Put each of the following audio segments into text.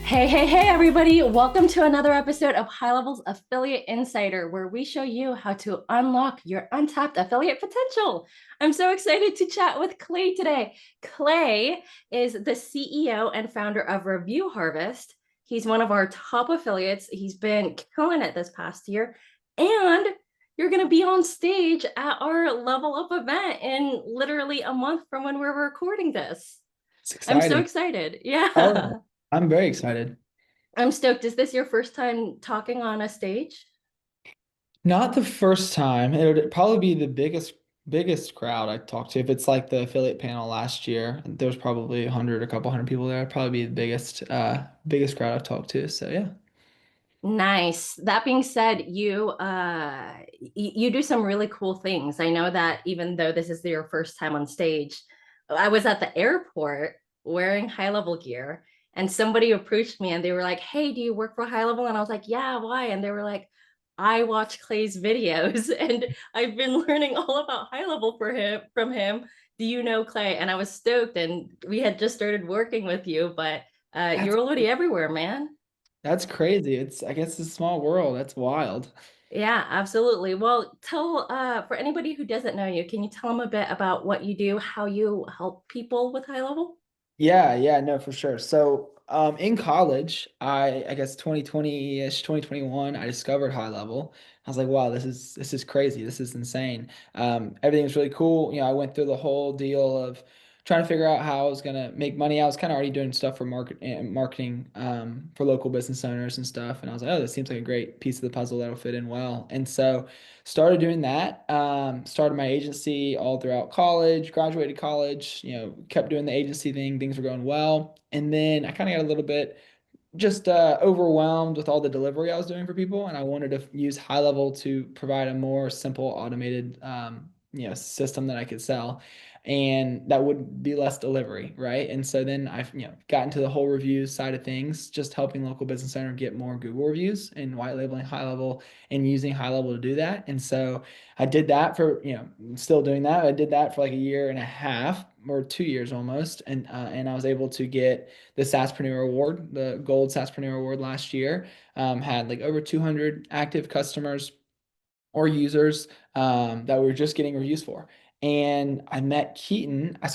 Hey, everybody. Welcome to another episode of High Levels Affiliate Insider, where we show you how to unlock your untapped affiliate potential. I'm so excited to chat with Clay today. Clay is the CEO and founder of Review Harvest. He's one of our top affiliates. He's been killing it this past year. And you're going to be on stage at our Level Up event in literally a month from when we're recording this. It's I'm so exciting. excited. Oh, yeah. Yeah. I'm very excited. I'm stoked. Is this your first time talking on a stage? Not the first time. It would probably be the biggest crowd I talked to. If it's like the affiliate panel last year, there's probably a couple hundred people there. It'd probably be the biggest crowd I've talked to. So yeah. Nice. That being said, you do some really cool things. I know that even though this is your first time on stage, I was at the airport wearing high level gear and somebody approached me and they were like, "Hey, do you work for high level?" And I was like, "Yeah, why?" And they were like, "I watch Clay's videos and I've been learning all about high level for him from him. Do you know Clay?" And I was stoked and we had just started working with you, but That's you're already everywhere, man. that's crazy. I guess it's a small world. That's wild. Yeah, absolutely. Well, tell for anybody who doesn't know you, can you tell them a bit about what you do, how you help people with high level? Yeah, no, for sure. So, in college, I guess 2020-ish, 2021, I discovered high level. I was like, wow, this is crazy. This is insane. Everything was really cool. I went through the whole deal of trying to figure out how I was gonna make money. I was kind of already doing stuff for marketing for local business owners and stuff. And I was like, oh, this seems like a great piece of the puzzle that'll fit in well. And so started doing that. Started my agency all throughout college, graduated college, kept doing the agency thing. Things were going well. And then I kind of got a little bit just overwhelmed with all the delivery I was doing for people, and I wanted to use high level to provide a more simple, automated, system that I could sell, and that would be less delivery, right? And so then I've got into the whole reviews side of things, just helping local business owner get more Google reviews and white labeling high level and using high level to do that. And so I did that for still doing that. I did that for like a year and a half or 2 years almost, and I was able to get the SaaSpreneur Award, the Gold SaaSpreneur Award last year. Had like over 200 active customers or users that we were just getting reviews for. And I met Keaton. I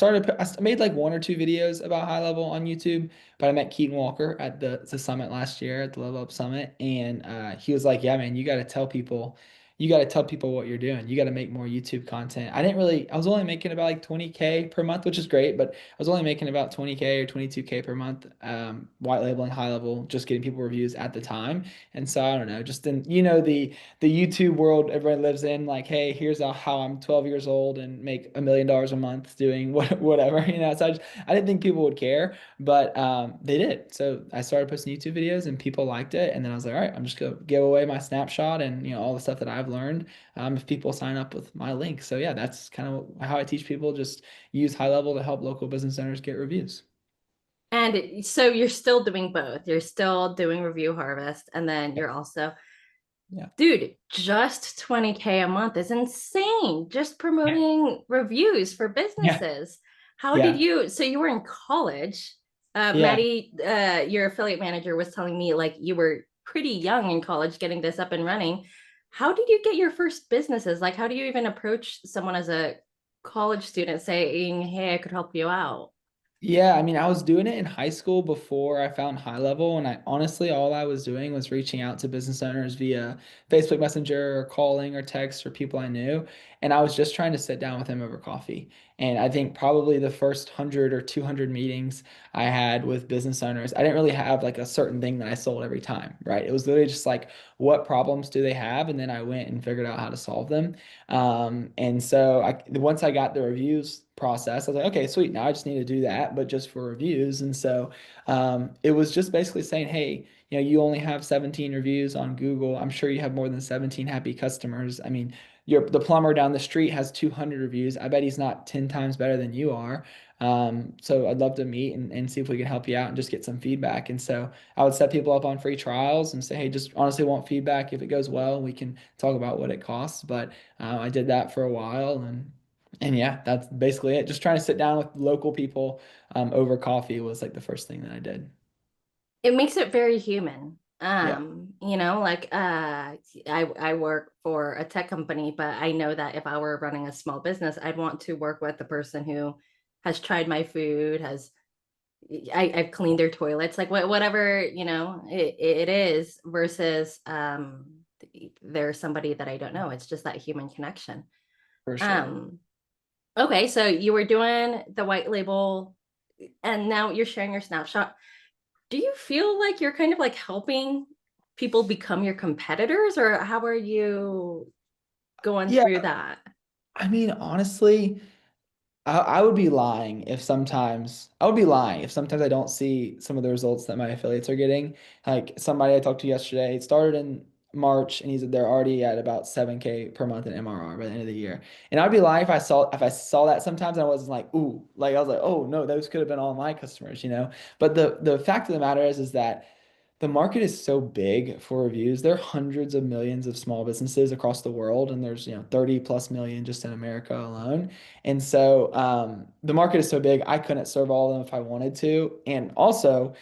made like one or two videos about high level on YouTube, but I met Keaton Walker at the summit last year at the Level Up Summit. And he was like, yeah, man, you got to tell people what you're doing. You got to make more YouTube content. I was only making about like 20K per month, which is great, but I was only making about 20K or 22K per month, white labeling high level, just getting people reviews at the time. And so I don't know, just in, the YouTube world everybody lives in, like, hey, here's how I'm 12 years old and make $1 million a month doing whatever, So I didn't think people would care, but they did. So I started posting YouTube videos and people liked it. And then I was like, all right, I'm just gonna give away my snapshot and all the stuff that I've learned if people sign up with my link. So yeah, that's kind of how I teach people, just use high level to help local business owners get reviews. And so you're still doing both. You're still doing Review Harvest, and then you're also, Yeah. dude, just 20K a month is insane. Just Yeah. promoting reviews for Yeah. businesses. How did Yeah. you, so you were in college. Yeah. Maddie, your affiliate manager was telling me like you were pretty young in college getting this up and running. How did you get your first businesses? Like, how do you even approach someone as a college student saying, "Hey, I could help you out"? Yeah, I mean, I was doing it in high school before I found high level, and I honestly all I was doing was reaching out to business owners via Facebook Messenger or calling or text or people I knew, and I was just trying to sit down with them over coffee. And I think probably the first 100 or 200 meetings I had with business owners, I didn't really have like a certain thing that I sold every time, right? It was literally just like, what problems do they have? And then I went and figured out how to solve them. And so once I got the reviews process, I was like, okay, sweet. Now I just need to do that, but just for reviews. And so it was just basically saying, hey, you only have 17 reviews on Google. I'm sure you have more than 17 happy customers. I mean, the plumber down the street has 200 reviews. I bet he's not 10 times better than you are. So I'd love to meet and see if we can help you out and just get some feedback. And so I would set people up on free trials and say, hey, just honestly want feedback. If it goes well, we can talk about what it costs. But I did that for a while, and yeah, that's basically it. Just trying to sit down with local people over coffee was like the first thing that I did. it makes it very human. Yeah, Like I work for a tech company, but I know that if I were running a small business, I'd want to work with the person who has tried my food, I've cleaned their toilets, like whatever, it is versus there's somebody that I don't know. It's just that human connection. for sure. Um, okay, so you were doing the white label and now you're sharing your snapshot. Do you feel like you're kind of like helping people become your competitors, or how are you going Yeah, through that? I mean, honestly, I would be lying if sometimes I would be lying if sometimes I don't see some of the results that my affiliates are getting. Like somebody I talked to yesterday, it started in March and they're already at about 7K per month in MRR by the end of the year. And I'd be lying if I saw that sometimes and I wasn't like, ooh, like I was like, oh no, those could have been all my customers, you know? But the fact of the matter is that the market is so big for reviews. There are hundreds of millions of small businesses across the world, and there's 30 plus million just in America alone. And so the market is so big, I couldn't serve all of them if I wanted to. And also,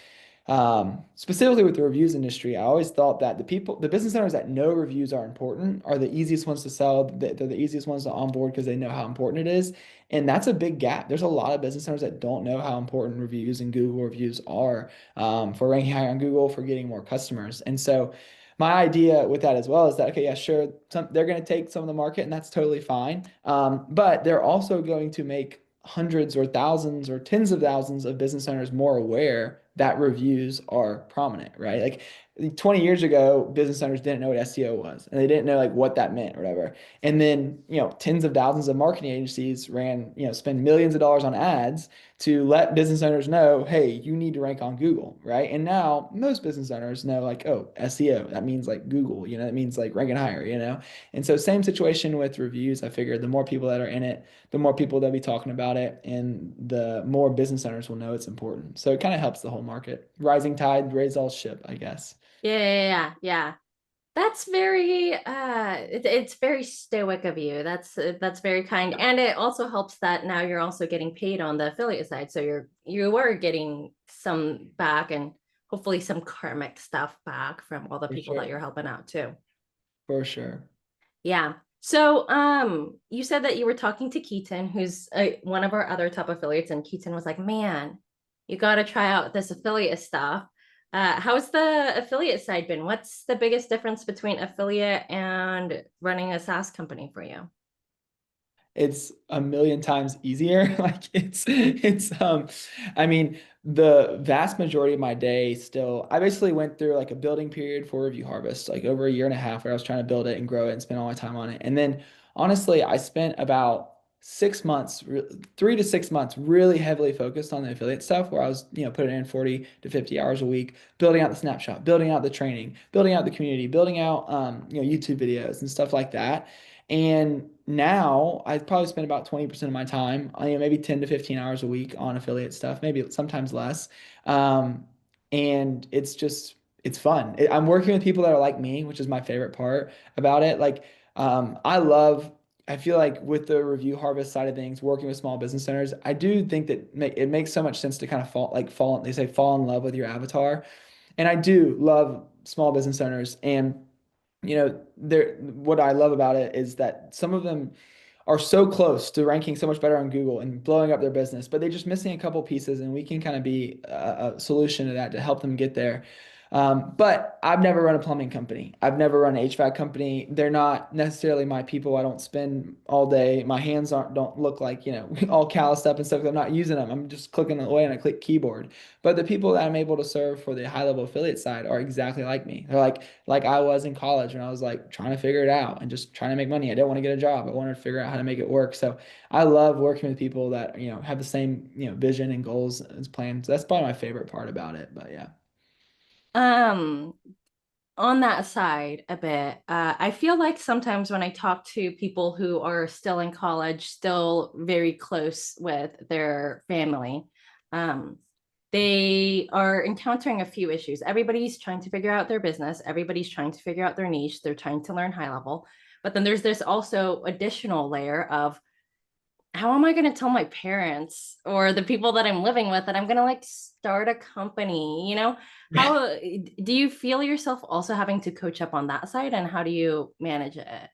specifically with the reviews industry, I always thought that the business owners that know reviews are important are the easiest ones to sell. They're the easiest ones to onboard because they know how important it is. And that's a big gap. There's a lot of business owners that don't know how important reviews and Google reviews are for ranking higher on Google, for getting more customers. And so my idea with that as well is that, okay, yeah, sure, they're going to take some of the market and that's totally fine. But they're also going to make hundreds or thousands or tens of thousands of business owners more aware that reviews are prominent, right? Like 20 years ago, business owners didn't know what SEO was and they didn't know like what that meant or whatever. And then, tens of thousands of marketing agencies spend millions of dollars on ads to let business owners know, hey, you need to rank on Google, right? And now most business owners know like, oh, SEO, that means like Google, that means like ranking higher. And so same situation with reviews. I figured the more people that are in it, the more people that'll be talking about it, and the more business owners will know it's important. So it kind of helps the whole market. Rising tide raises all ship, I guess. Yeah. That's very it's very stoic of you. That's very kind. And it also helps that now you're also getting paid on the affiliate side. So you are getting some back and hopefully some karmic stuff back from all the For people that sure. you're helping out too. For sure. Yeah. So, you said that you were talking to Keaton, who's one of our other top affiliates, and Keaton was like, "Man, you got to try out this affiliate stuff." How's the affiliate side been? What's the biggest difference between affiliate and running a SaaS company for you? It's a million times easier. Like I mean, the vast majority of my day still, I basically went through like a building period for Review Harvest, like over a year and a half where I was trying to build it and grow it and spend all my time on it. And then honestly, I spent about 6 months, 3 to 6 months really heavily focused on the affiliate stuff where I was, putting in 40 to 50 hours a week, building out the snapshot, building out the training, building out the community, building out, YouTube videos and stuff like that. And now I probably spend about 20% of my time, maybe 10 to 15 hours a week on affiliate stuff, maybe sometimes less. Um, and it's fun. I'm working with people that are like me, which is my favorite part about it. Like, I feel like with the review harvest side of things, working with small business owners, I do think that it makes so much sense to kind of they say fall in love with your avatar. And I do love small business owners. And what I love about it is that some of them are so close to ranking so much better on Google and blowing up their business, but they're just missing a couple pieces, and we can kind of be a solution to that to help them get there. But I've never run a plumbing company. I've never run an HVAC company. They're not necessarily my people. I don't spend all day. My hands don't look like, all calloused up and stuff. I'm not using them. I'm just clicking away on a click keyboard. But the people that I'm able to serve for the high level affiliate side are exactly like me. They're like I was in college when I was like trying to figure it out and just trying to make money. I didn't want to get a job. I wanted to figure out how to make it work. So I love working with people that, have the same, vision and goals as plans. So that's probably my favorite part about it. But yeah. Um, on that side a bit, I feel like sometimes when I talk to people who are still in college, still very close with their family, um, they are encountering a few issues. Everybody's trying to figure out their business, everybody's trying to figure out their niche, they're trying to learn high level. But then there's this also additional layer of how am I going to tell my parents or the people that I'm living with that I'm going to like start a company? How do you feel yourself also having to coach up on that side, and how do you manage it?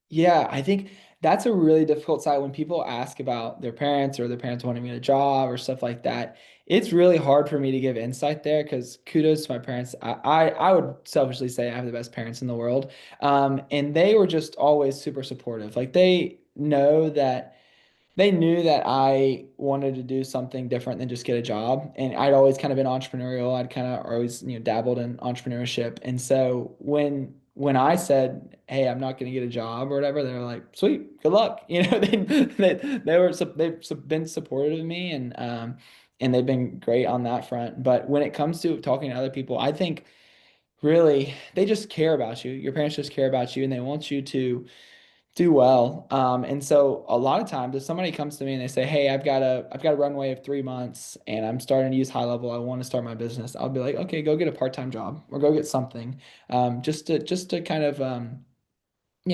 Yeah, I think that's a really difficult side when people ask about their parents or their parents wanting me a job or stuff like that. It's really hard for me to give insight there because kudos to my parents. I would selfishly say I have the best parents in the world. And they were just always super supportive. Like they knew that I wanted to do something different than just get a job. And I'd always kind of been entrepreneurial. I'd kind of always, dabbled in entrepreneurship. And so when I said, "Hey, I'm not going to get a job or whatever," they were like, "Sweet, good luck." They've been supportive of me and they've been great on that front. But when it comes to talking to other people, I think really they just care about you. Your parents just care about you and they want you to do well. And so a lot of times if somebody comes to me and they say, "Hey, I've got a runway of 3 months and I'm starting to use high level. I want to start my business." I'll be like, "Okay, go get a part-time job or go get something." Just to kind of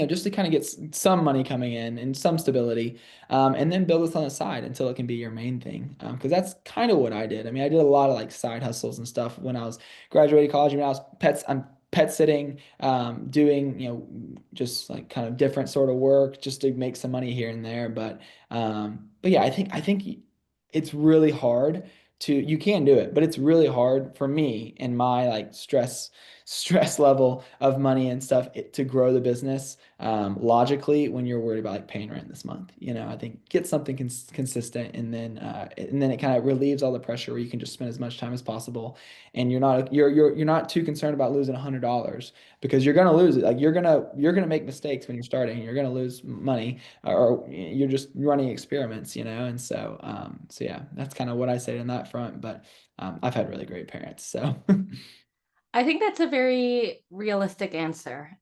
just to kind of get some money coming in and some stability, and then build this on the side until it can be your main thing. Because that's kind of what I did. I mean, I did a lot of like side hustles and stuff when I was graduating college. When I was I'm pet sitting, doing just like kind of different sort of work just to make some money here and there. But yeah, I think it's really hard to you can do it, but it's really hard for me and my like stress level of money and stuff to grow the business logically when you're worried about like paying rent this month. I think get something consistent and then it kind of relieves all the pressure where you can just spend as much time as possible and you're not too concerned about losing $100 because you're gonna lose it. Like you're gonna make mistakes when you're starting. You're gonna lose money or you're just running experiments. And so yeah, that's kind of what I say on that front. But I've had really great parents, so. I think that's a very realistic answer.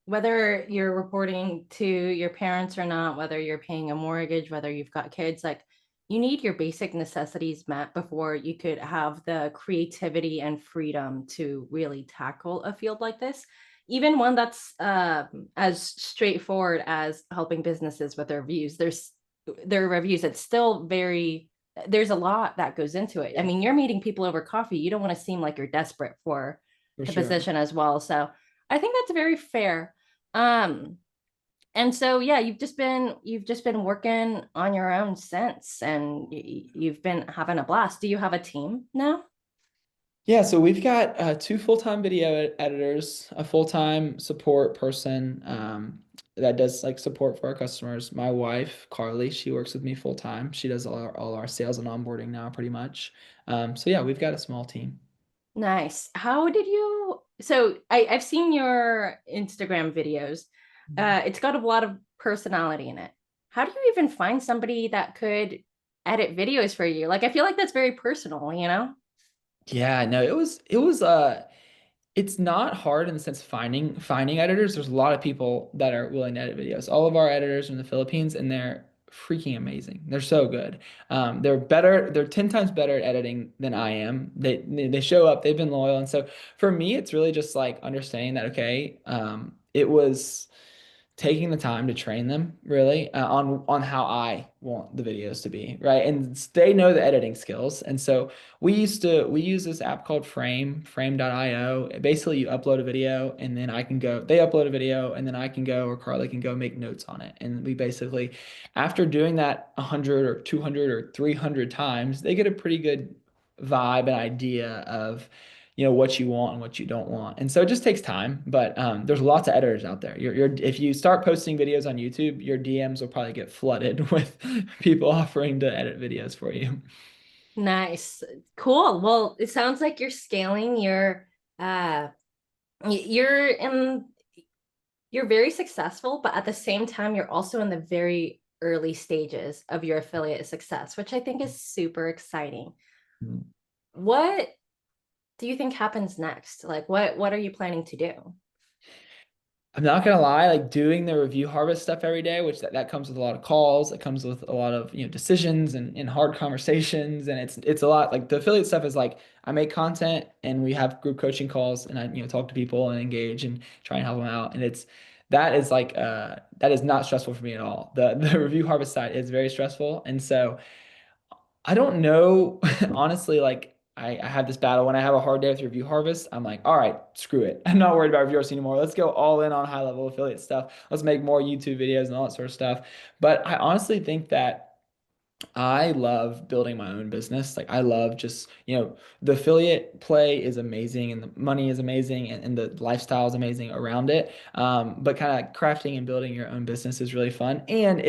Whether you're reporting to your parents or not, whether you're paying a mortgage, whether you've got kids, like you need your basic necessities met before you could have the creativity and freedom to really tackle a field like this. Even one that's as straightforward as helping businesses with their reviews. Their reviews. It's still there's a lot that goes into it. I Yeah, mean, you're meeting people over coffee. You don't want to seem like you're desperate for for the sure. position as well. So I think that's very fair. Um, and so yeah, you've just been working on your own since, and you've been having a blast. Do you have a team now? Yeah, so we've got two full-time video editors, a full-time support person that does like support for our customers. My wife, Carly, she works with me full-time. She does all our sales and onboarding now, pretty much. So yeah, we've got a small team. Nice. How did you? So I've seen your Instagram videos. It's got a lot of personality in it. How do you even find somebody that could edit videos for you? Like, I feel like that's very personal. Yeah, no, it's not hard in the sense of finding editors. There's a lot of people that are willing to edit videos. All of our editors are in the Philippines and they're freaking amazing. They're so good. They're 10 times better at editing than I am. They show up, they've been loyal. And so for me, it's really just like understanding that, okay, it was taking the time to train them really on how I want the videos to be, right? And they know the editing skills. And so we use this app called frame.io. Basically you upload a video and then they upload a video and then I can go or Carly can go make notes on it. And we basically after doing that 100 or 200 or 300 times, they get a pretty good vibe and idea of what you want and what you don't want. And so it just takes time, but there's lots of editors out there. If you start posting videos on YouTube, your DMs will probably get flooded with people offering to edit videos for you. Nice. Cool. Well, it sounds like you're scaling uh you're in you're very successful, but at the same time, you're also in the very early stages of your affiliate success, which I think is super exciting. What do you think happens next? Like what are you planning to do? I'm not gonna lie, like doing the review harvest stuff every day, which that comes with a lot of calls, it comes with a lot of decisions and hard conversations, and it's a lot. Like the affiliate stuff is like I make content and we have group coaching calls and I talk to people and engage and try and help them out, and that is like that is not stressful for me at all. The review harvest side is very stressful. And so I don't know, honestly, like I have this battle when I have a hard day with review harvest. I'm like, all right, screw it. I'm not worried about review harvest anymore. Let's go all in on high level affiliate stuff. Let's make more YouTube videos and all that sort of stuff. But I honestly think that I love building my own business. Like I love just, the affiliate play is amazing and the money is amazing and the lifestyle is amazing around it. But kind of crafting and building your own business is really fun. And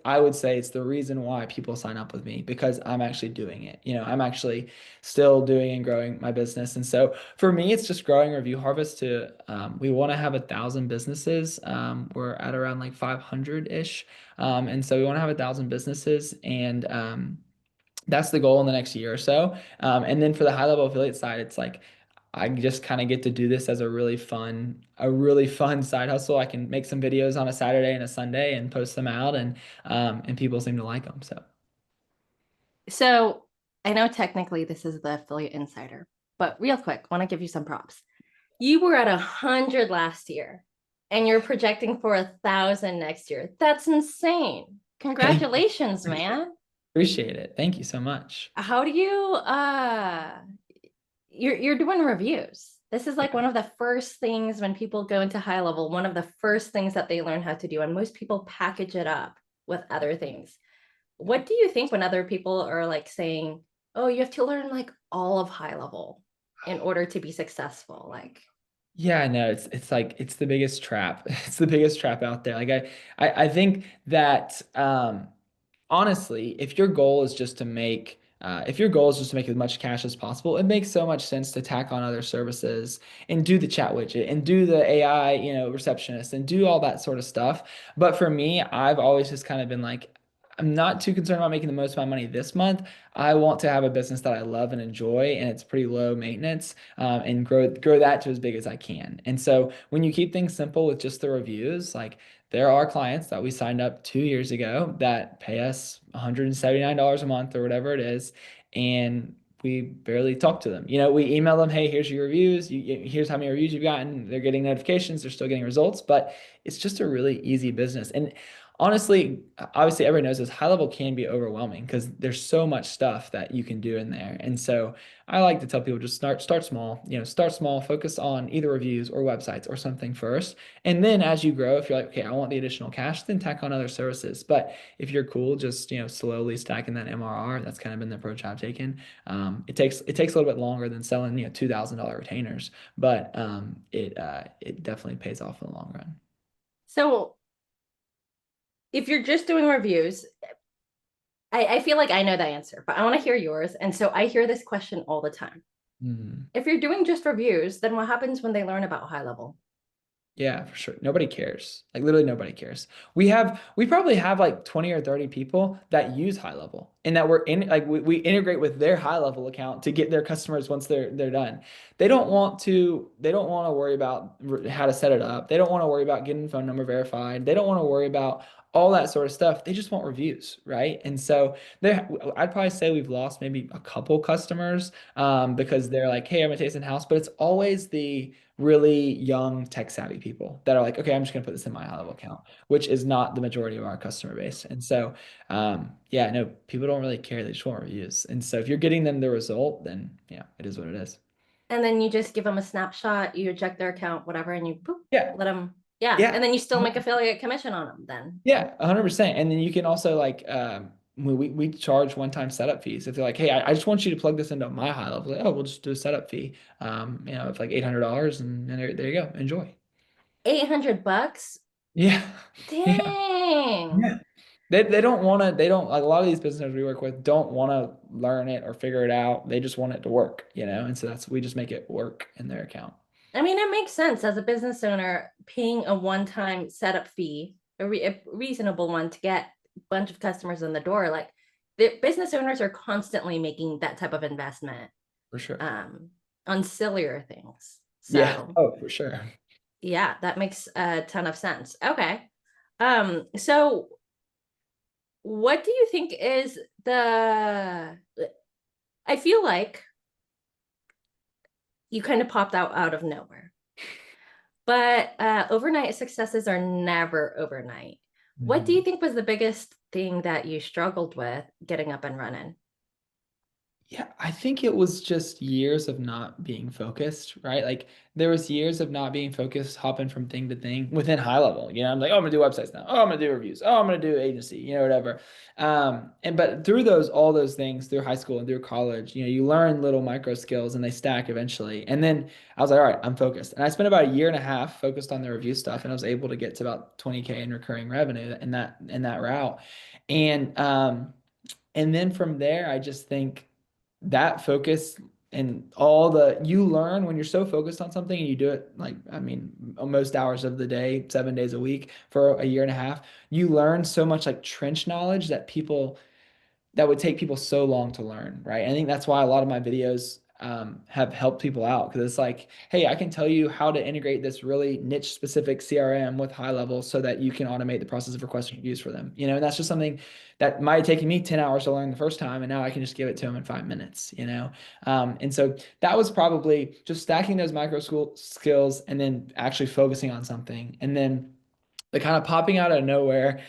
I would say it's the reason why people sign up with me because I'm actually doing it. I'm actually still doing and growing my business. And so for me, it's just growing Review Harvest we want to have 1,000 businesses. We're at around like 500-ish. And so we want to have 1,000 businesses, and that's the goal in the next year or so. And then for the high level affiliate side, it's like I just kind of get to do this as a really fun side hustle. I can make some videos on a Saturday and a Sunday and post them out, and people seem to like them. So So I know technically this is the Affiliate Insider, but real quick, want to give you some props. You were at 100 last year and you're projecting for 1,000 next year. That's insane. thank you. Congratulations, man. Appreciate it. Thank you so much. How do you you're doing reviews. This is like one of the first things when people go into high level, one of the first things that they learn how to do. And most people package it up with other things. What do you think when other people are like saying, oh, you have to learn like all of high level in order to be successful? Like, Yeah, I know it's like it's the biggest trap. It's the biggest trap out there. Like I think that honestly, if your goal is just to make as much cash as possible, it makes so much sense to tack on other services and do the chat widget and do the AI, receptionist and do all that sort of stuff. But for me, I've always just kind of been like, I'm not too concerned about making the most amount of money this month. I want to have a business that I love and enjoy, and it's pretty low maintenance, and grow that to as big as I can. And so when you keep things simple with just the reviews, like there are clients that we signed up 2 years ago that pay us $179 a month or whatever it is, and we barely talk to them. We email them, hey, here's your reviews. Here's how many reviews you've gotten. They're getting notifications. They're still getting results, but it's just a really easy business. And honestly, obviously, everyone knows this. High level can be overwhelming because there's so much stuff that you can do in there. And so I like to tell people just start small. Start small. Focus on either reviews or websites or something first. And then as you grow, if you're like, okay, I want the additional cash, then tack on other services. But if you're cool, just slowly stacking that MRR. That's kind of been the approach I've taken. It takes a little bit longer than selling $2,000 retainers, but it definitely pays off in the long run. so if you're just doing reviews, I feel like I know the answer, but I want to hear yours. And so I hear this question all the time. If you're doing just reviews, then what happens when they learn about high level? Yeah, for sure. Nobody cares. Like literally nobody cares. We probably have like 20 or 30 people that use high level and that we're in like we integrate with their high level account to get their customers once they're done. They don't want to worry about how to set it up. They don't want to worry about getting phone number verified. They don't want to worry about all that sort of stuff. They just want reviews, right? And so I'd probably say we've lost maybe a couple customers because they're like, hey, I'm gonna take this in house, but it's always the really young tech savvy people that are like, okay, I'm just gonna put this in my high level account, which is not the majority of our customer base. And so, yeah, no, people don't really care. They just want reviews. And so if you're getting them the result, then yeah, it is what it is. And then you just give them a snapshot, you eject their account, whatever, and you boop, Yeah. let them, yeah. Yeah. And then you still make affiliate commission on them then. Yeah, 100%. And then you can also like we charge one-time setup fees. If they're like, hey, I just want you to plug this into my high level, like, oh, we'll just do a setup fee. It's like $800 and then there you go. Enjoy. 800 bucks? Yeah. Yeah. Dang. Yeah. They don't want to, they don't like a lot of these businesses we work with don't want to learn it or figure it out. They just want it to work. And so we just make it work in their account. I mean, it makes sense as a business owner paying a one-time setup fee, a reasonable one to get a bunch of customers in the door. Like the business owners are constantly making that type of investment For sure. on sillier things. Yeah. So Oh, for sure. yeah, that makes a ton of sense. Okay. So what do you think is I feel like you kind of popped out of nowhere. But overnight successes are never overnight. What do you Mhm. think was the biggest thing that you struggled with getting up and running? Yeah, I think it was just years of not being focused, right? Like there was years of not being focused, hopping from thing to thing within high level. I'm like, oh, I'm gonna do websites now. Oh, I'm gonna do reviews. Oh, I'm gonna do agency, whatever. And but through all those things, through high school and through college, you learn little micro skills and they stack eventually. And then I was like, all right, I'm focused. And I spent about a year and a half focused on the review stuff, and I was able to get to about 20K in recurring revenue in that route. And and then from there, I just think that focus and all the you learn when you're so focused on something and you do it like, I mean, most hours of the day, 7 days a week for a year and a half, you learn so much like trench knowledge that would take people so long to learn, right? I think that's why a lot of my videos have helped people out because it's like, hey, I can tell you how to integrate this really niche specific CRM with high level so that you can automate the process of requesting reviews for them. And that's just something that might have taken me 10 hours to learn the first time, and now I can just give it to them in 5 minutes. And so that was probably just stacking those micro school skills and then actually focusing on something. And then the kind of popping out of nowhere,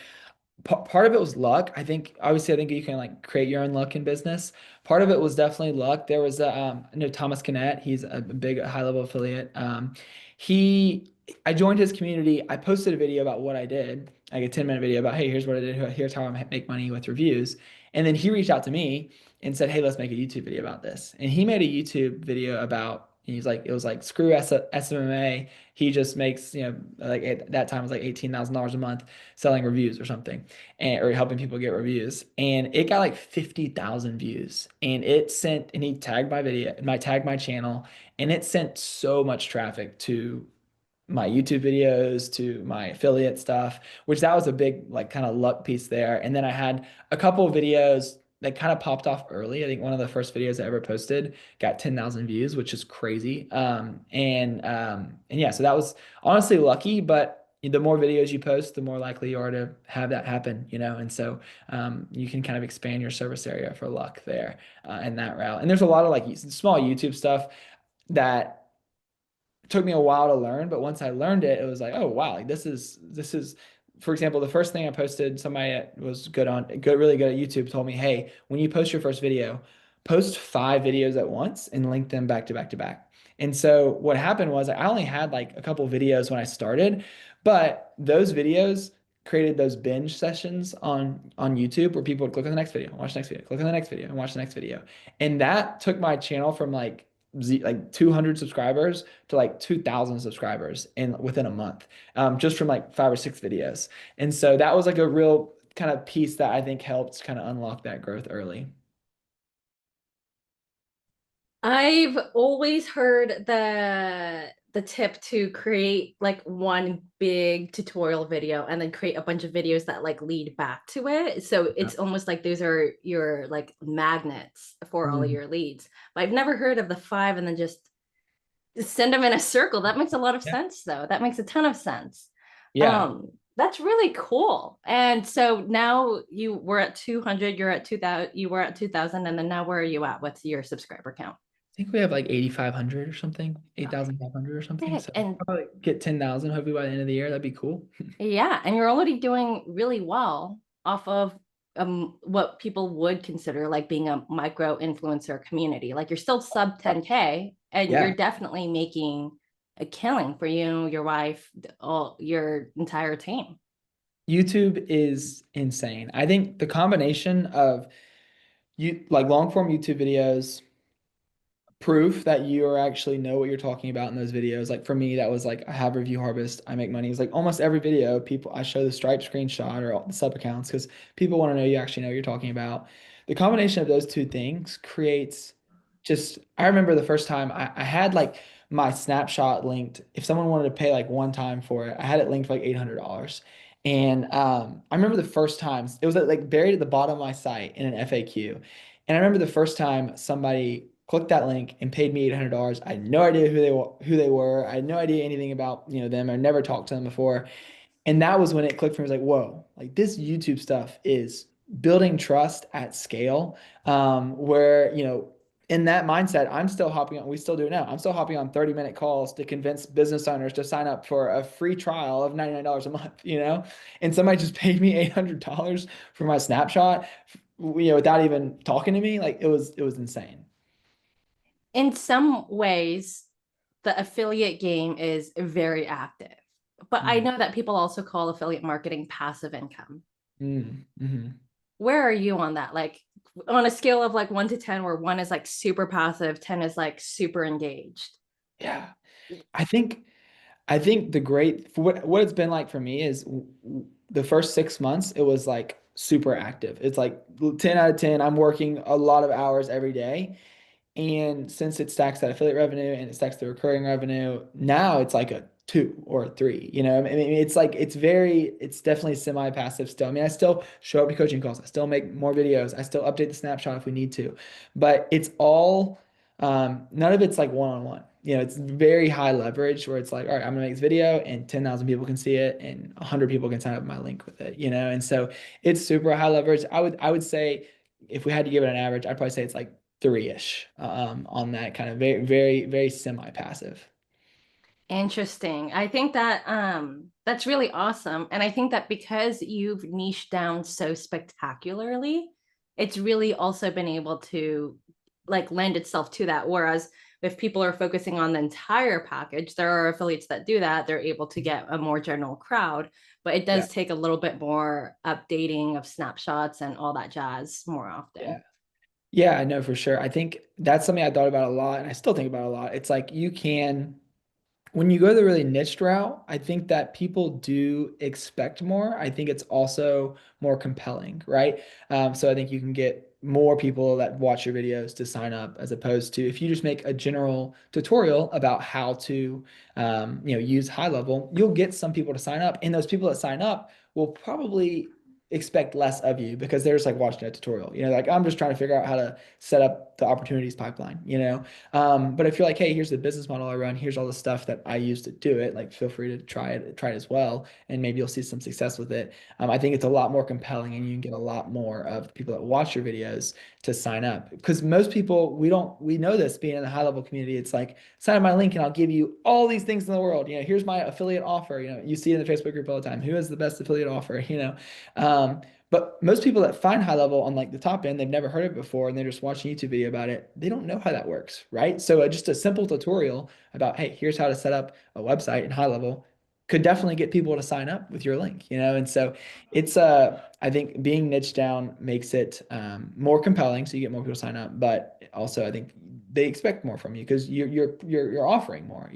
part of it was luck. I think you can like create your own luck in business. Part of it was definitely luck. There was I know Thomas Kinnett. He's a big high level affiliate. He, I joined his community. I posted a video about what I did, like a 10-minute video about, hey, here's what I did. Here's how I make money with reviews. And then he reached out to me and said, hey, let's make a YouTube video about this. And he made a YouTube video about, he's like, it was like, screw SMMA. He just makes, like at that time it was like $18,000 a month selling reviews or something, or helping people get reviews. And it got like 50,000 views. And he tagged my video, tagged my channel, and it sent so much traffic to my YouTube videos, to my affiliate stuff, which that was a big like kind of luck piece there. And then I had a couple of videos that kind of popped off early. I think one of the first videos I ever posted got 10,000 views, which is crazy. And yeah, so that was honestly lucky, but the more videos you post, the more likely you are to have that happen. And so you can kind of expand your service area for luck there in that route. And there's a lot of like small YouTube stuff that took me a while to learn, but once I learned it, it was like, oh wow, like this is, for example, the first thing I posted, somebody that was really good at YouTube told me, hey, when you post your first video, post 5 videos at once and link them back to back to back. And so what happened was I only had like a couple videos when I started, but those videos created those binge sessions on YouTube where people would click on the next video, watch the next video, click on the next video, and watch the next video. And that took my channel from like 200 subscribers to like 2,000 subscribers in within a month, just from like 5 or 6 videos. And so that was like a real kind of piece that I think helped kind of unlock that growth early. I've always heard the tip to create like one big tutorial video and then create a bunch of videos that like lead back to it. So Yeah. it's almost like those are your like magnets for all of Mhm. your leads. But I've never heard of the five and then just send them in a circle. That makes a lot of Yeah. sense though. That makes a ton of sense. Yeah. That's really cool. And so now you were at 200, you're at 2000, you were at 2000, and then now where are you at? What's your subscriber count? I think we have like 8,500 or something, 8,500 or something. Okay. So And I'll probably get 10,000 hopefully by the end of the year. That'd be cool. yeah, and you're already doing really well off of what people would consider like being a micro influencer community. Like you're still sub 10K and Yeah. you're definitely making a killing for you, your wife, all your entire team. YouTube is insane. I think the combination of you like long form YouTube videos, proof that you are actually know what you're talking about in those videos. Like for me, that was like I have review harvest, I make money. It's like almost every video, people I show the Stripe screenshot or all the sub accounts because people want to know you actually know what you're talking about. The combination of those two things creates just I remember the first time I had like my snapshot linked. If someone wanted to pay like one time for it, I had it linked for like $800. And I remember the first time it was like buried at the bottom of my site in an FAQ. And I remember the first time somebody clicked that link and paid me $800. I had no idea who they were. I had no idea anything about, them. I never talked to them before. And that was when it clicked for me. I was like, whoa, like this YouTube stuff is building trust at scale. Where, in that mindset, I'm still hopping on, we still do it now. I'm still hopping on 30-minute calls to convince business owners to sign up for a free trial of $99 a month, And somebody just paid me $800 for my snapshot, without even talking to me. Like it was insane. In some ways, the affiliate game is very active. But I Mm. know that people also call affiliate marketing passive income. Mm. Mhm. Where are you on that? Like on a scale of like 1 to 10, where one is like super passive, 10 is like super engaged. Yeah. I think the great for what it's been like for me is the first 6 months, it was like super active. It's like 10 out of 10. I'm working a lot of hours every day. And since it stacks that affiliate revenue and it stacks the recurring revenue, now it's like a two or a three. I mean, it's like it's definitely semi-passive still. I mean, I still show up to coaching calls, I still make more videos, I still update the snapshot if we need to, but it's all none of it's like one-on-one. It's very high leverage where it's like, all right, I'm gonna make this video and 10,000 people can see it and 100 people can sign up my link with it, and so it's super high leverage. I would say if we had to give it an average, I'd probably say it's like three-ish on that kind of very, very, very semi-passive. Interesting. I think that that's really awesome. And I think that because you've niched down so spectacularly, it's really also been able to like lend itself to that. Whereas if people are focusing on the entire package, there are affiliates that do that. They're able to get a more general crowd, but it Yeah, does take a little bit more updating of snapshots and all that jazz more yeah. often. Yeah, I know for sure. I think that's something I thought about a lot, and I still think about a lot. It's like you can when you go the really niche route, I think that people do expect more. I think it's also more compelling, right? So I think you can get more people that watch your videos to sign up as opposed to if you just make a general tutorial about how to, use high level, you'll get some people to sign up, and those people that sign up will probably expect less of you because they're just like watching a tutorial. Like I'm just trying to figure out how to set up the opportunities pipeline. But if you're like, hey, here's the business model I run, here's all the stuff that I use to do it, like feel free to try it as well, and maybe you'll see some success with it. I think it's a lot more compelling, and you can get a lot more of the people that watch your videos to sign up. Because most people, we know this being in the high level community, it's like sign up my link and I'll give you all these things in the world. Here's my affiliate offer. You see it in the Facebook group all the time. Who has the best affiliate offer? Um, but most people that find high level on like the top end, they've never heard of it before and they're just watching a YouTube video about it. They don't know how that works, right? So just a simple tutorial about, hey, here's how to set up a website in high level could definitely get people to sign up with your link. And so it's I think being niche down makes it more compelling, so you get more people to sign up. But also, I think they expect more from you because you're offering more.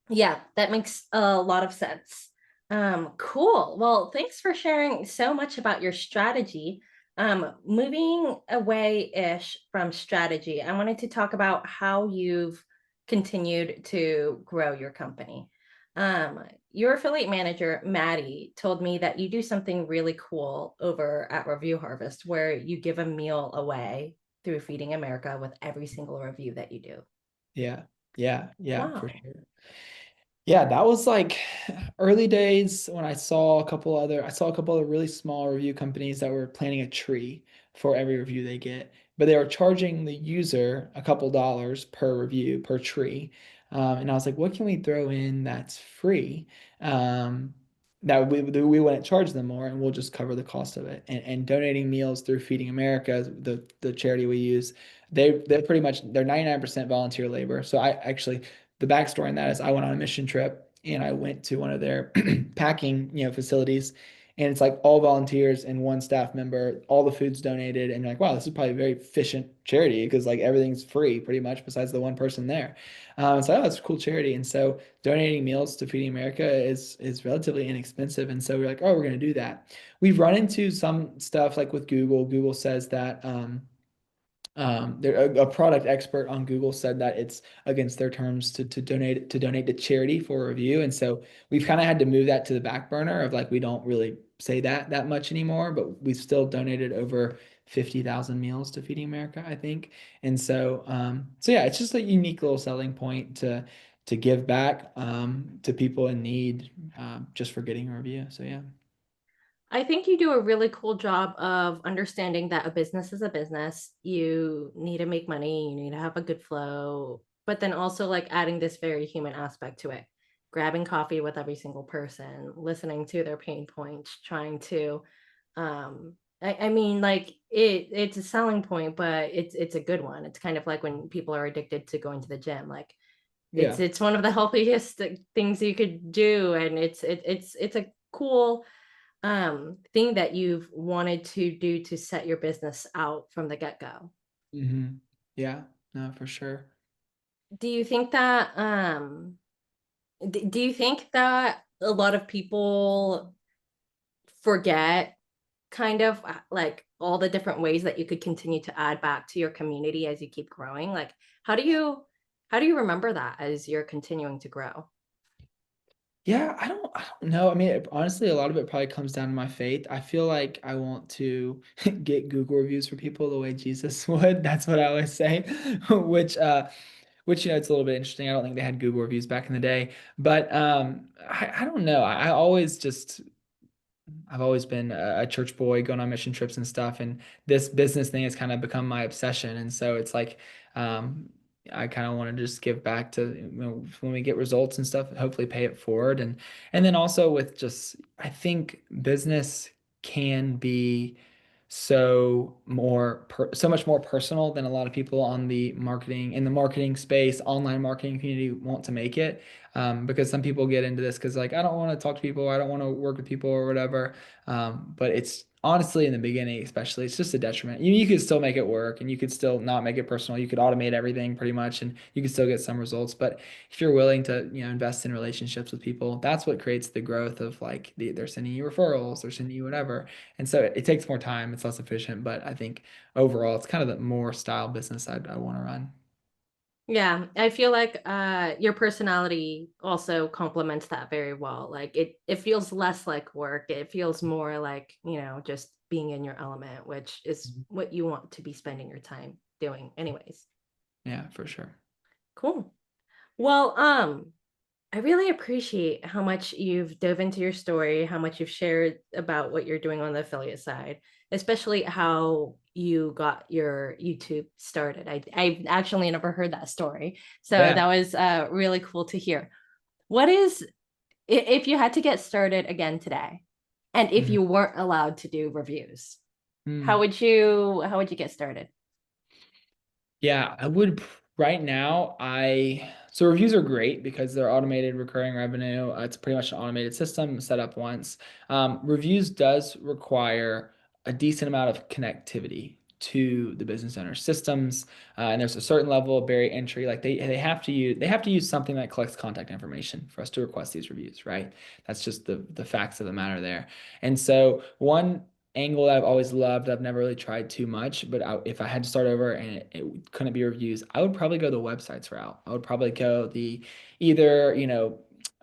Yeah, that makes a lot of sense. Cool. Well, thanks for sharing so much about your strategy. Moving away-ish from strategy, I wanted to talk about how you've continued to grow your company. Your affiliate manager, Maddie, told me that you do something really cool over at Review Harvest where you give a meal away through Feeding America with every single review that you do. Yeah, yeah, yeah, for Wow. sure. Yeah, that was like early days when I saw a couple of really small review companies that were planting a tree for every review they get, but they were charging the user a couple dollars per review per tree. And I was like, what can we throw in that's free? That we wouldn't charge them more and we'll just cover the cost of it. And donating meals through Feeding America, the charity we use, they're pretty much they're 99% volunteer labor. So I actually the backstory on that is I went on a mission trip and I went to one of their packing, facilities, and it's like all volunteers and one staff member, all the food's donated, and you're like, wow, this is probably a very efficient charity because like everything's free pretty much besides the one person there. So oh, that's a cool charity, and so donating meals to Feeding America is relatively inexpensive, and so we're like, oh, we're gonna do that. We've run into some stuff like with Google. Google says that. A product expert on Google said that it's against their terms to donate to charity for a review, and so we've kind of had to move that to the back burner of like we don't really say that much anymore, but we've still donated over 50,000 meals to Feeding America, I think, and so yeah, it's just a unique little selling point to give back to people in need just for getting a review. So yeah. I think you do a really cool job of understanding that a business is a business. You need to make money, you need to have a good flow, but then also like adding this very human aspect to it. Grabbing coffee with every single person, listening to their pain points, trying to I mean like it's a selling point, but it's a good one. It's kind of like when people are addicted to going to the gym. Like Yeah. it's one of the healthiest things you could do, and it's a cool thing that you've wanted to do to set your business out from the get-go. Hmm. Yeah, no, for sure. Do you think that do you think that a lot of people forget kind of like all the different ways that you could continue to add back to your community as you keep growing? Like how do you how do you remember that as you're continuing to grow? Yeah, I don't know. I mean, honestly, a lot of it probably comes down to my faith. I feel like I want to get Google reviews for people the way Jesus would. That's what I always say, which which it's a little bit interesting. I don't think they had Google reviews back in the day, but I don't know. I always just I've always been a church boy going on mission trips and stuff. And this business thing has kind of become my obsession. And so it's like, um, I kind of want to just give back to, when we get results and stuff, hopefully pay it forward. And then also with just, I think business can be so much more personal than a lot of people on the marketing in the marketing space, online marketing community want to make it. Because some people get into this because like I don't want to talk to people, I don't want to work with people or whatever. But it's honestly in the beginning, especially, it's just a detriment. You could still make it work and you could still not make it personal. You could automate everything pretty much and you could still get some results. But if you're willing to, invest in relationships with people, that's what creates the growth of like they're sending you referrals, they're sending you whatever. And so it takes more time, it's less efficient, but I think overall it's kind of the more style business I want to run. Yeah, I feel like your personality also complements that very well. Like it feels less like work. It feels more like, just being in your element, which is Mhm. what you want to be spending your time doing anyways. Yeah, for sure. Cool. Well, I really appreciate how much you've dove into your story, how much you've shared about what you're doing on the affiliate side, especially how you got your YouTube started. I've actually never heard that story. So Yeah. that was really cool to hear. What is, if you had to get started again today, and if Mhm. you weren't allowed to do reviews, Mm. how would you get started? Yeah, I would right now. So reviews are great because they're automated recurring revenue. It's pretty much an automated system set up once. Reviews does require a decent amount of connectivity to the business owner systems, and there's a certain level of barrier entry. Like they have to use something that collects contact information for us to request these reviews, right? That's just the facts of the matter there. And so one angle that I've always loved, I've never really tried too much, but if I had to start over and it couldn't be reviews, I would probably go the websites route. I would probably go the either,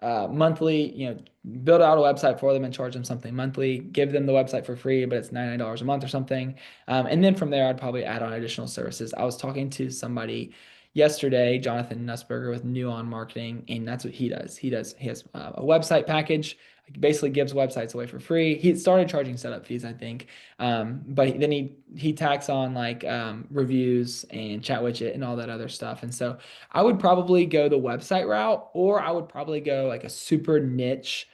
monthly, build out a website for them and charge them something monthly, give them the website for free, but it's $99 a month or something. And then from there, I'd probably add on additional services. I was talking to somebody yesterday, Jonathan Nussberger with New On Marketing, and that's what he does. He has a website package, basically gives websites away for free. He started charging setup fees, I think, but then he tacks on like reviews and chat widget and all that other stuff. And so I would probably go the website route, or I would probably go like a super niche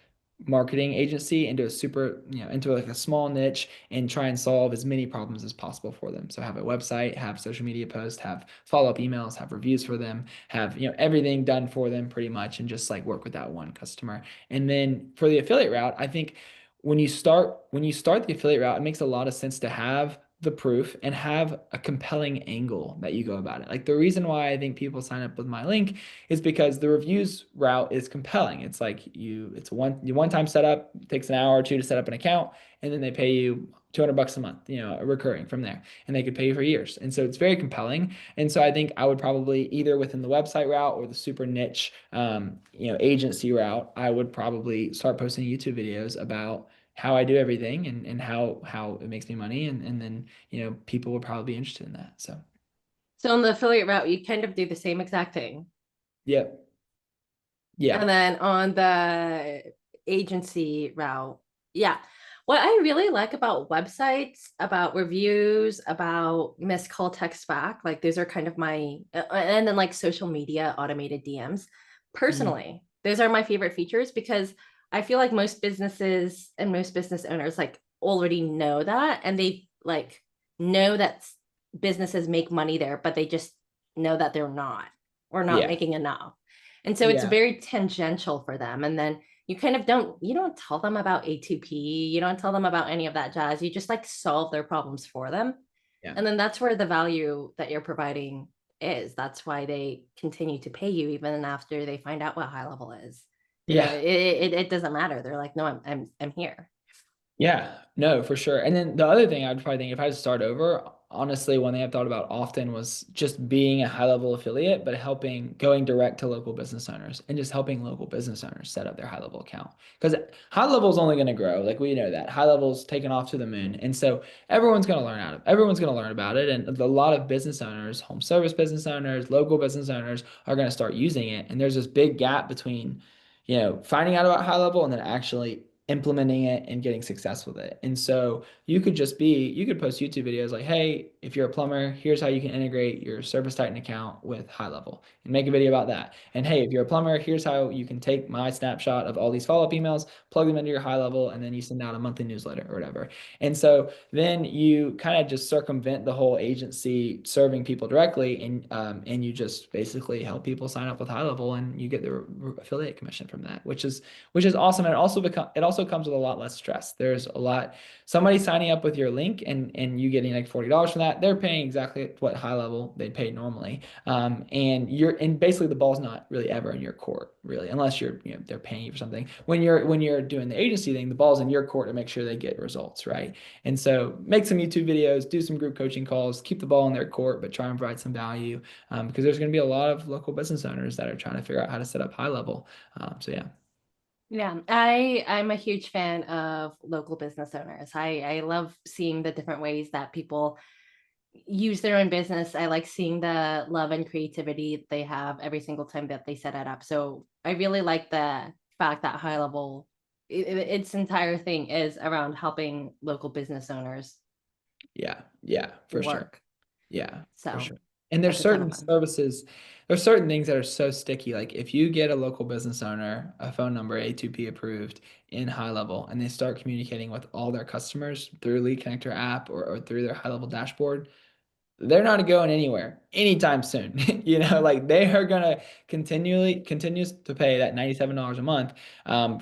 marketing agency into a super, into like a small niche and try and solve as many problems as possible for them. So have a website, have social media posts, have follow-up emails, have reviews for them, have, everything done for them pretty much, and just like work with that one customer. And then for the affiliate route, I think when you start the affiliate route, it makes a lot of sense to have the proof and have a compelling angle that you go about it. Like the reason why I think people sign up with my link is because the reviews route is compelling. It's like it's one-time setup, it takes an hour or two to set up an account, and then they pay you $200 a month, recurring from there, and they could pay you for years. And so it's very compelling. And so I think I would probably either within the website route or the super niche, agency route, I would probably start posting YouTube videos about how I do everything and how it makes me money. And then, people would probably be interested in that. So, So on the affiliate route, you kind of do the same exact thing. yeah. Yeah. And then on the agency route, yeah. What I really like about websites, about reviews, about missed call text back, like those are kind of my, and then like social media automated DMs. Mhm. Personally, those are my favorite features because I feel like most businesses and most business owners like already know that, and they like know that businesses make money there, but they just know that they're not or not Yeah. making enough. And so it's Yeah. very tangential for them. And then you kind of don't tell them about A2P, you don't tell them about any of that jazz. You just like solve their problems for them. Yeah. And then that's where the value that you're providing is. That's why they continue to pay you even after they find out what high level is. You know, Yeah. it doesn't matter. They're like, no, I'm here. Yeah, no, for sure. And then the other thing I'd probably think if I had to start over, honestly, one thing I've thought about often was just being a high level affiliate, but going direct to local business owners and just helping local business owners set up their high level account. Because high level is only going to grow. Like we know that high level's taken off to the moon. And so everyone's going to learn about it. And a lot of business owners, home service business owners, local business owners are going to start using it. And there's this big gap between, finding out about high level and then actually implementing it and getting success with it. And so you could post YouTube videos like, hey, if you're a plumber, here's how you can integrate your Service Titan account with High Level and make a video about that. And hey, if you're a plumber, here's how you can take my snapshot of all these follow-up emails, plug them into your High Level, and then you send out a monthly newsletter or whatever. And so then you kind of just circumvent the whole agency serving people directly, and you just basically help people sign up with High Level, and you get the affiliate commission from that, which is awesome. And it also comes with a lot less stress. There's a lot somebody signing up with your link and you getting like $40 from that. They're paying exactly what high level they'd pay normally. And basically the ball's not really ever in your court, really, unless they're paying you for something. When you're doing the agency thing, the ball's in your court to make sure they get results, right? And so make some YouTube videos, do some group coaching calls, keep the ball in their court, but try and provide some value, because there's going to be a lot of local business owners that are trying to figure out how to set up high level. So yeah. Yeah, I'm a huge fan of local business owners. I love seeing the different ways that people use their own business. I like seeing the love and creativity they have every single time that they set it up. So I really like the fact that high level, its entire thing is around helping local business owners Yeah, yeah, for sure. work. Yeah, for So sure. And there's that's a ton of certain fun. services, there's certain things that are so sticky. Like if you get a local business owner, a phone number A2P approved in high level, and they start communicating with all their customers through Lead Connector app or through their high level dashboard, they're not going anywhere anytime soon. Like they are gonna continues to pay that $97 a month,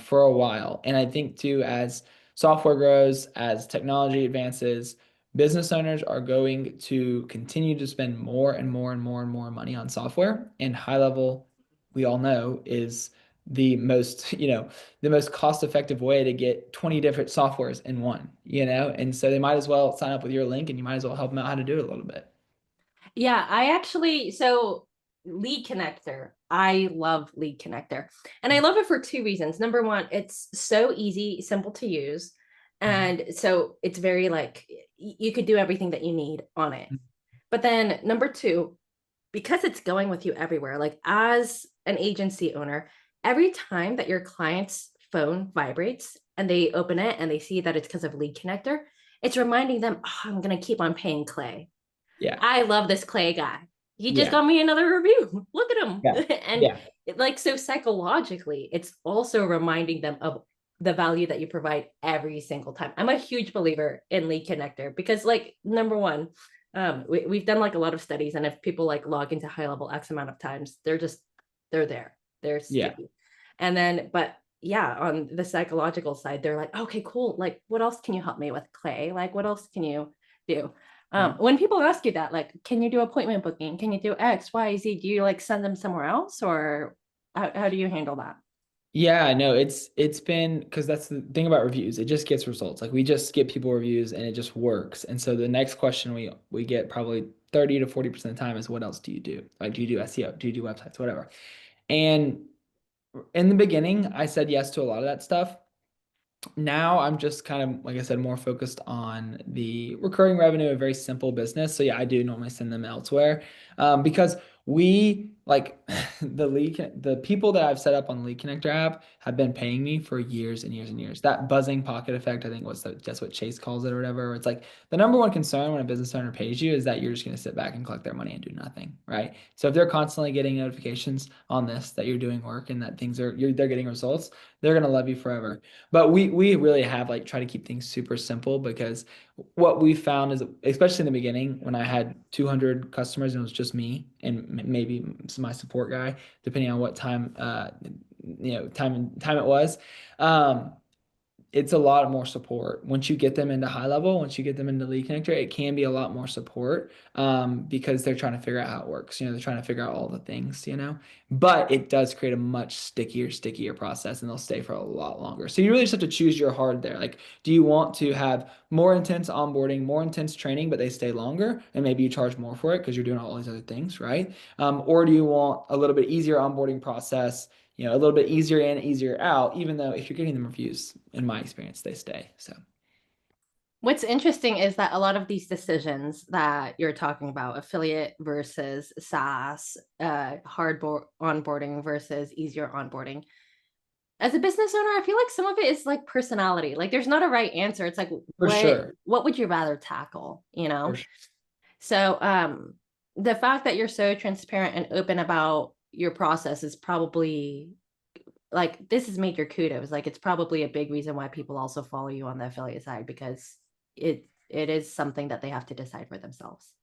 for a while. And I think too, as software grows, as technology advances, business owners are going to continue to spend more and more and more and more money on software. And high level, we all know, is the most cost effective way to get 20 different softwares in one. And so they might as well sign up with your link and you might as well help them out how to do it a little bit. Yeah, so Lead Connector, I love Lead Connector. And I love it for two reasons. Number one, it's so easy, simple to use. Mhm. And so it's very like you could do everything that you need on it. Mhm. But then number two, because it's going with you everywhere, like as an agency owner, every time that your client's phone vibrates and they open it and they see that it's because of Lead Connector, it's reminding them, oh, I'm going to keep on paying Clay. Yeah. I love this Clay guy. He just Yeah. got me another review. Look at him. Yeah. And Yeah. like, so psychologically, it's also reminding them of the value that you provide every single time. I'm a huge believer in Lead Connector because, like, number one, we've done like a lot of studies, and if people like log into high level X amount of times, they're there, they're Yeah. sticky. And then, but yeah, on the psychological side, they're like, okay, cool. Like, what else can you help me with, Clay? Like, what else can you do? Yeah. When people ask you that, like, can you do appointment booking? Can you do X, Y, Z? Do you like send them somewhere else, or how do you handle that? Yeah, no, it's been because that's the thing about reviews. It just gets results. Like we just get people reviews and it just works. And so the next question we get probably 30 to 40% of the time is what else do you do? Like do you do SEO? Do you do websites? Whatever. And in the beginning, I said yes to a lot of that stuff. Now I'm just kind of, like I said, more focused on the recurring revenue, a very simple business. So yeah, I do normally send them elsewhere, because we like the people that I've set up on the Lead Connector app have been paying me for years and years and years. That buzzing pocket effect, I think that's what Chase calls it or whatever. Where it's like the number one concern when a business owner pays you is that you're just going to sit back and collect their money and do nothing, right? So if they're constantly getting notifications on this that you're doing work and that they're getting results, they're going to love you forever. But we really have like try to keep things super simple because what we found is, especially in the beginning, when I had 200 customers and it was just me and maybe my support guy, depending on what time, time it was. Um, it's a lot more support. Once you get them into high level, once you get them into Lead Connector, it can be a lot more support because they're trying to figure out how it works. They're trying to figure out all the things. But it does create a much stickier process and they'll stay for a lot longer. So you really just have to choose your hard there. Like, do you want to have more intense onboarding, more intense training, but they stay longer and maybe you charge more for it because you're doing all these other things, right? Or do you want a little bit easier onboarding process, a little bit easier in, easier out, even though if you're getting them reviews, in my experience, they stay. So What's interesting is that a lot of these decisions that you're talking about, affiliate versus SaaS, onboarding versus easier onboarding, as a business owner, I feel like some of it is like personality. Like there's not a right answer. It's like for sure. what would you rather tackle, you For know? sure. So the fact that you're so transparent and open about your process is probably like this is major kudos. Like it's probably a big reason why people also follow you on the affiliate side because it is something that they have to decide for themselves.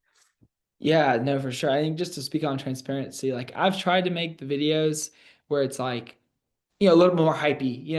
Yeah, no, for sure. I think just to speak on transparency, like I've tried to make the videos where it's like, a little bit more hypey, and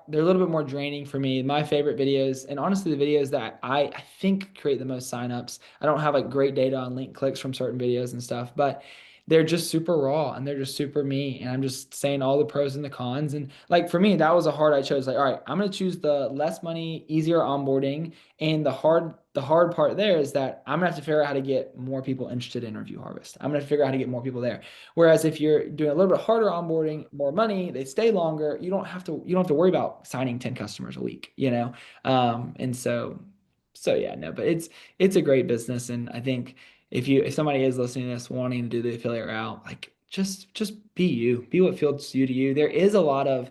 they're a little bit more draining for me. My favorite videos, and honestly, the videos that I think create the most signups, I don't have like great data on link clicks from certain videos and stuff, but they're just super raw and they're just super me. And I'm just saying all the pros and the cons. And like for me, that was a hard I chose. Like, all right, I'm gonna choose the less money, easier onboarding. And the hard part there is that I'm gonna have to figure out how to get more people interested in Review Harvest. I'm gonna figure out how to get more people there. Whereas if you're doing a little bit harder onboarding, more money, they stay longer. You don't have to worry about signing 10 customers a week. And so yeah, no, but it's a great business. And I think if somebody is listening to this wanting to do the affiliate route, like just be you. Be what feels you to you. There is a lot of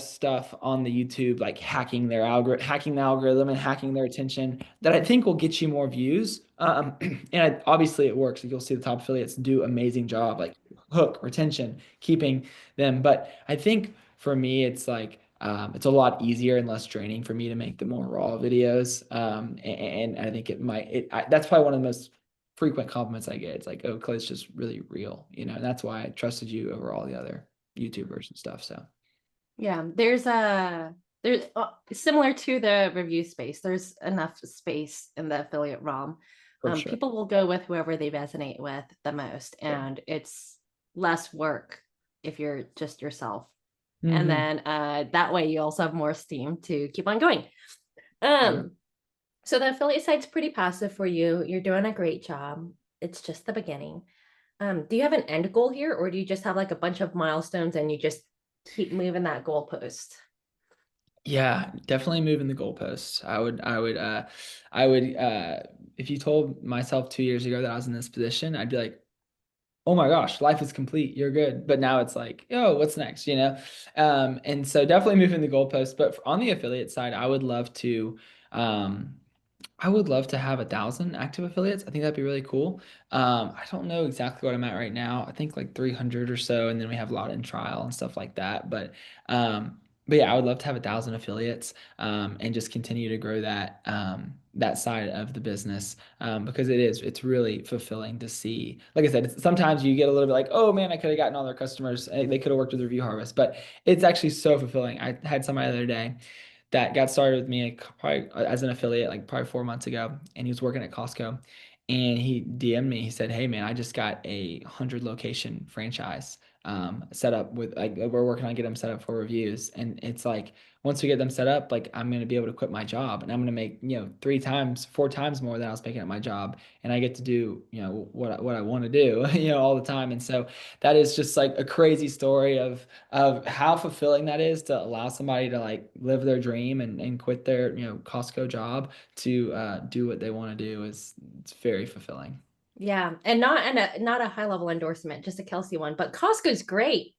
stuff on the YouTube, like hacking the algorithm and hacking their attention that I think will get you more views. And obviously it works. You'll see the top affiliates do amazing job, like hook retention, keeping them. But I think for me, it's like it's a lot easier and less draining for me to make the more raw videos. And I think that's probably one of the most frequent compliments I get. It's like, oh, Clay's just really real, and that's why I trusted you over all the other YouTubers and stuff. So Yeah, there's similar to the review space. There's enough space in the affiliate realm. for sure. People will go with whoever they resonate with the most, Sure. and it's less work if you're just yourself. And Hmm. then that way you also have more steam to keep on going. Yeah. So the affiliate site's pretty passive for you. You're doing a great job. It's just the beginning. Do you have an end goal here, or do you just have like a bunch of milestones and you just keep moving that goalpost? Yeah, definitely moving the goalposts. I would, if you told myself 2 years ago that I was in this position, I'd be like, oh my gosh, life is complete. You're good. But now it's like, oh, what's next? And so definitely moving the goalposts. But on the affiliate side, um, I would love to have 1,000 active affiliates. I think that'd be really cool. I don't know exactly what I'm at right now. I think like 300 or so, and then we have a lot in trial and stuff like that. But yeah, I would love to have 1,000 affiliates and just continue to grow that side of the business because it's really fulfilling to see. Like I said, sometimes you get a little bit like, oh man, I could have gotten all their customers. They could have worked with Review Harvest, but it's actually so fulfilling. I had somebody the other day that got started with me probably as an affiliate like probably 4 months ago, and he was working at Costco, and he DM'd me. He said, "Hey man, I just got a 100 location franchise set up with like we're working on getting them set up for reviews, and it's like once we get them set up, like I'm gonna be able to quit my job and I'm gonna make 3 times, 4 times more than I was making at my job, and I get to do what I want to do all the time, and so that is just like a crazy story of how fulfilling that is to allow somebody to like live their dream and quit their Costco job to do what they want to do. It's very fulfilling. Yeah, and not a high level endorsement, just a Kelsey one. But Costco's great,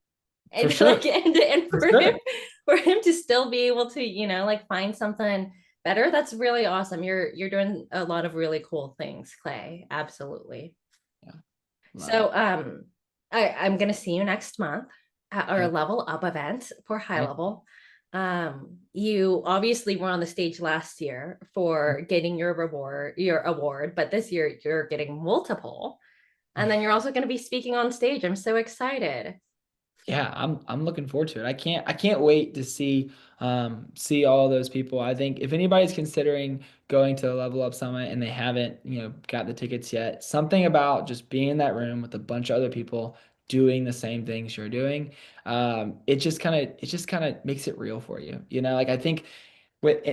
For and like, sure. and For sure. for him to still be able to, like find something better, that's really awesome. You're doing a lot of really cool things, Clay. Absolutely. Yeah. Love it. So I'm gonna see you next month at our Okay. level up event for high Right. level. You obviously were on the stage last year for getting your award, but this year you're getting multiple. And then you're also going to be speaking on stage. I'm so excited. Yeah, I'm looking forward to it. I can't wait to see all those people. I think if anybody's considering going to the Level Up Summit and they haven't, got the tickets yet, something about just being in that room with a bunch of other people doing the same things you're doing, it just kind of makes it real for you. Like I think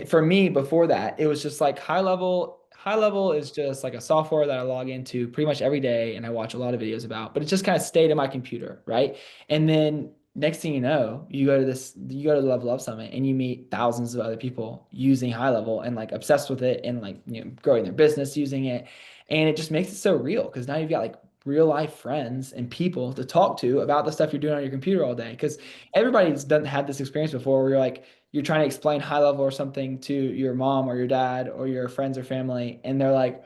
for me before that, it was just like high level. High level is just like a software that I log into pretty much every day and I watch a lot of videos about, but it just kind of stayed in my computer, right? And then next thing you know, you go to the Level Up Summit and you meet thousands of other people using high level and like obsessed with it and like, growing their business using it. And it just makes it so real because now you've got like real life friends and people to talk to about the stuff you're doing on your computer all day. Because everybody's done had this experience before where you're trying to explain high level or something to your mom or your dad or your friends or family, and they're like,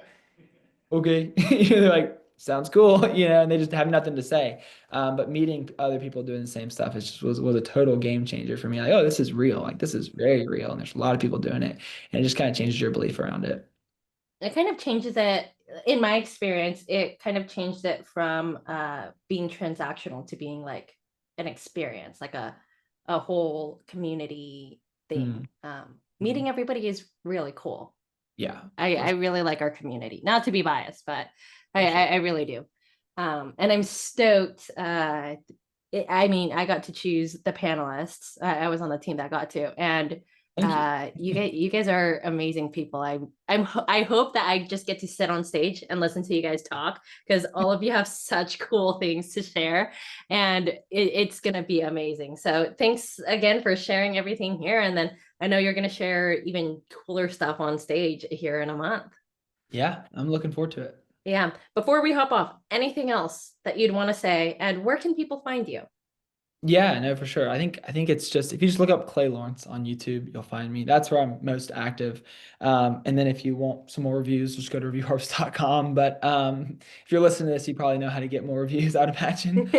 okay, they're like, sounds cool, and they just have nothing to say. But meeting other people doing the same stuff was a total game changer for me. Like, oh, this is real. Like, this is very real, and there's a lot of people doing it, and it just kind of changes your belief around it. It kind of changes it, in my experience, it kind of changed it from being transactional to being like an experience, like a whole community thing. Mhm. Meeting everybody is really cool. Yeah, I really like our community. Not to be biased, but for sure. I really do. And I'm stoked. I mean, I got to choose the panelists. I was on the team that got to, and Thank you. you guys are amazing people. I hope that I just get to sit on stage and listen to you guys talk because all of you have such cool things to share, and it's gonna be amazing. So thanks again for sharing everything here, and then I know you're gonna share even cooler stuff on stage here in a month. Yeah, I'm looking forward to it. Yeah. Before we hop off, anything else that you'd want to say, and where can people find you? Yeah, no, for sure. I think it's just if you just look up Clay Lawrence on YouTube, you'll find me. That's where I'm most active. And then if you want some more reviews, just go to reviewharvest.com. But if you're listening to this, you probably know how to get more reviews, I'd imagine.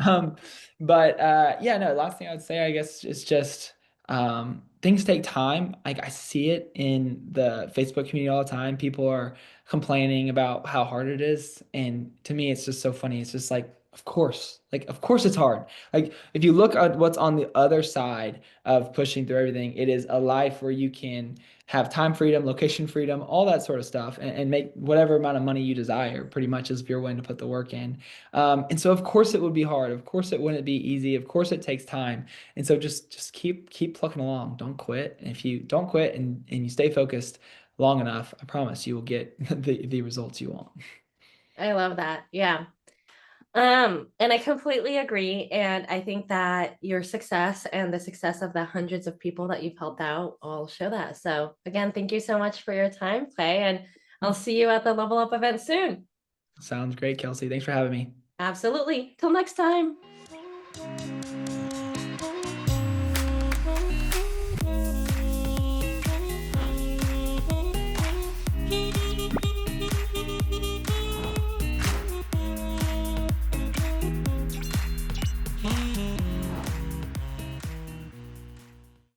Um, but yeah, no, last thing I'd say, I guess, is just things take time. Like I see it in the Facebook community all the time. People are complaining about how hard it is. And to me, it's just so funny. It's just like, of course it's hard. Like if you look at what's on the other side of pushing through everything, it is a life where you can have time freedom, location freedom, all that sort of stuff, and make whatever amount of money you desire, pretty much as if you're willing to put the work in. And so of course it would be hard. Of course it wouldn't be easy. Of course it takes time. And so just keep plucking along. Don't quit. And if you don't quit and you stay focused long enough, I promise you will get the results you want. I love that. Yeah. And I completely agree. And I think that your success and the success of the hundreds of people that you've helped out all show that. So again, thank you so much for your time, Clay, and I'll see you at the Level Up event soon. Sounds great, Kelsey. Thanks for having me. Absolutely. Till next time.